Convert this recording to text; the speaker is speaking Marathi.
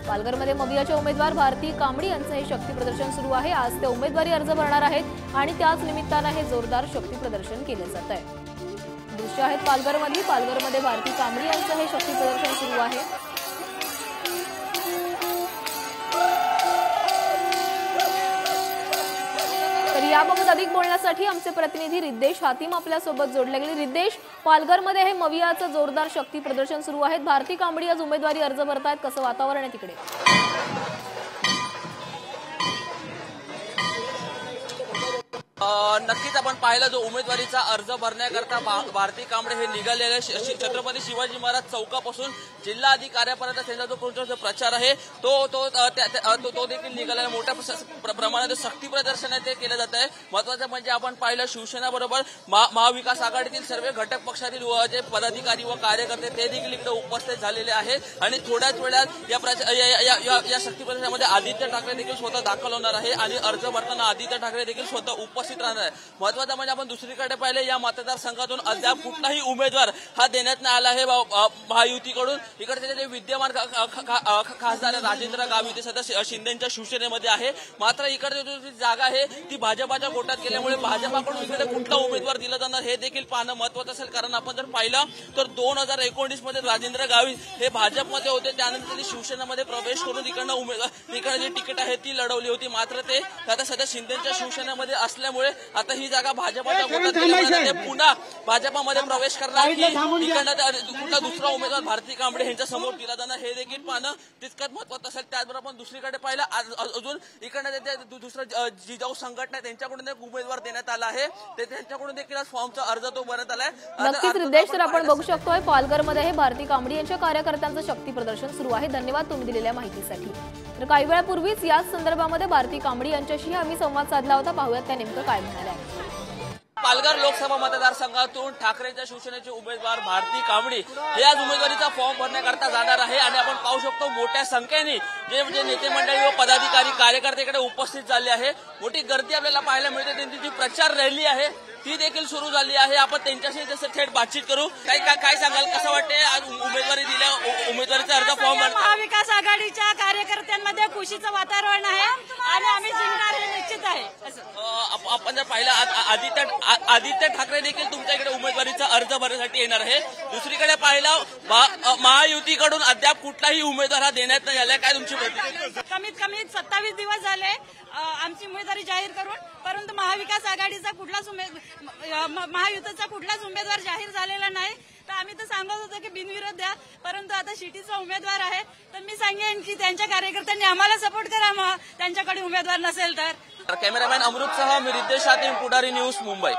पालघरमध्ये मवियाच्या उमेदवार भारती कांबडी यांचं हे शक्ती प्रदर्शन सुरू आहे। आज ते उमेदवारी अर्ज भरणार आहेत आणि त्याच निमित्तानं हे जोरदार शक्ती प्रदर्शन केले जात आहे। दृश्य आहेत पालघरमध्ये भारती कांबडी यांचं हे शक्ती प्रदर्शन सुरू आहे। याबाबत अधिक बोलण्यासाठी आमचे प्रतिनिधी रिद्देश हातीम आपल्या सोबत जोडले गेले। रिद्देश, पालघरमध्ये हे मवियाचं जोरदार शक्ती प्रदर्शन सुरू आहे। भारती कांबडी आज उमेदवारी अर्ज भरतायत, कसं वातावरण आहे तिकडे? नक्कीच आपण पाहिलं जो उमेदवारीचा अर्ज भरण्याकरता भारती कांबळे हे निघालेले छत्रपती शिवाजी महाराज चौकापासून जिल्हा अधिकाऱ्यापर्यंत त्यांचा जो प्रचार आहे तो देखील निघालेला मोठ्या प्रमाणात शक्ती प्रदर्शन ते केलं जात आहे। महत्वाचं म्हणजे आपण पाहिलं शिवसेना बरोबर महाविकास आघाडीतील सर्व घटक पक्षातील जे पदाधिकारी व कार्यकर्ते ते देखील इकडे उपस्थित झालेले आहेत आणि थोड्याच वेळात या शक्ती प्रदर्शनामध्ये आदित्य ठाकरे देखील स्वतः दाखल होणार आहे आणि अर्ज भरताना आदित्य ठाकरे देखील स्वतः उपस्थित राहणार आहे। महत्वाचं म्हणजे आपण दुसरीकडे पाहिले या मतदारसंघातून अद्याप कुठलाही उमेदवार हा देण्यात नाही आला आहे महायुतीकडून। इकडचे जे विद्यमान खासदार राजेंद्र गावित सध्या शिंदेच्या शिवसेनेमध्ये आहे, मात्र इकडे जी जागा आहे ती भाजपाच्या गोटात गेल्यामुळे भाजपाकडून इकडे कुठला उमेदवार दिला जाणार हे देखील पाहणं महत्वाचं असेल। कारण आपण जर पाहिलं तर 2019 मध्ये राजेंद्र गावित हे भाजपमध्ये होते, त्यानंतर त्यांनी शिवसेनेमध्ये प्रवेश करून इकडे जी तिकीट आहे ती लढवली होती, मात्र ते आता सध्या शिंदेच्या शिवसेनेमध्ये असल्यामुळे आता ही जागा भाजपाच्या गोटात गेल्यामुळे ते पुन्हा भाजपामध्ये प्रवेश करणार की कुठला दुसरा उमेदवार भारती कांबळे यांच्या समोर दिला जाणार हे देखील पाहणं तितकंच महत्वाचं असेल। त्याचबरोबर आपण दुसरीकडे पाहिलं अजून इकडे दुसरं जिजाऊ संघटना त्यांच्याकडून एक उमेदवार देण्यात आला आहे, ते त्यांच्याकडून देखील फॉर्मचा अर्ज तो भरत आलाय। नक्कीच रिद्देश, तर आपण बघू शकतोय पालघरमध्ये हे भारती कांबडी यांच्या कार्यकर्त्यांचं शक्ती प्रदर्शन सुरू आहे। धन्यवाद तुम्ही दिलेल्या माहितीसाठी। तर काही वेळापूर्वीच याच संदर्भामध्ये भारती कांबडी यांच्याशी आम्ही संवाद साधला होता, पाहूयात त्या नेमकं काय म्हणाल्या। पालघर लोकसभा मतदारसंघातून ठाकरेंच्या शिवसेनेचे उमेदवार भारती कांबडी हे आज उमेदवारीचा फॉर्म भरण्याकरता जाणार आहे आणि आपण पाहू शकतो मोठ्या संख्येने जे नेते मंडळी व पदाधिकारी कार्यकर्ते इकडे उपस्थित झाले आहे। मोठी गर्दी आपल्याला पाहायला मिळते। त्यांची जी प्रचार रॅली आहे ती देखील सुरू झाली आहे। आपण त्यांच्याशी जसं थेट बातचीत करू। काय सांगाल, कसं वाटते आज उमेदवारी दिल्या उमेदवारीचा अर्ज फॉर्म भरला? महाविकास आघाडीच्या कार्यकर्त्यांमध्ये खुशीचं वातावरण आहे आणि आम्ही जिंकणार हे निश्चित आहे। आपण जर पाहिलं आदित्य ठाकरे देखील तुमच्या इकडे उमेदवारीचा अर्ज भरण्यासाठी येणार आहे। दुसरीकडे पाहिलं महायुतीकडून अद्याप कुठलाही उमेदवार हा देण्यात नाही आलाय, काय तुमची प्रतिक्रिया? कमीत कमी 27 दिवस झाले आमची उमेदवारी जाहीर करून, परंतु महाविकास आघाडीचा महायुतीचा कुठलाच उमेदवार जाहीर झालेला नाही। तर आम्ही तर सांगत होतो की बिनविरोध द्या, परंतु आता शिटीचा उमेदवार आहे तर मी सांगेन की त्यांच्या कार्यकर्त्यांनी आम्हाला सपोर्ट करावा त्यांच्याकडे उमेदवार नसेल तर। कॅमेरामॅन अमृतसह मी रिद्देश हातीम, पुढारी न्यूज, मुंबई।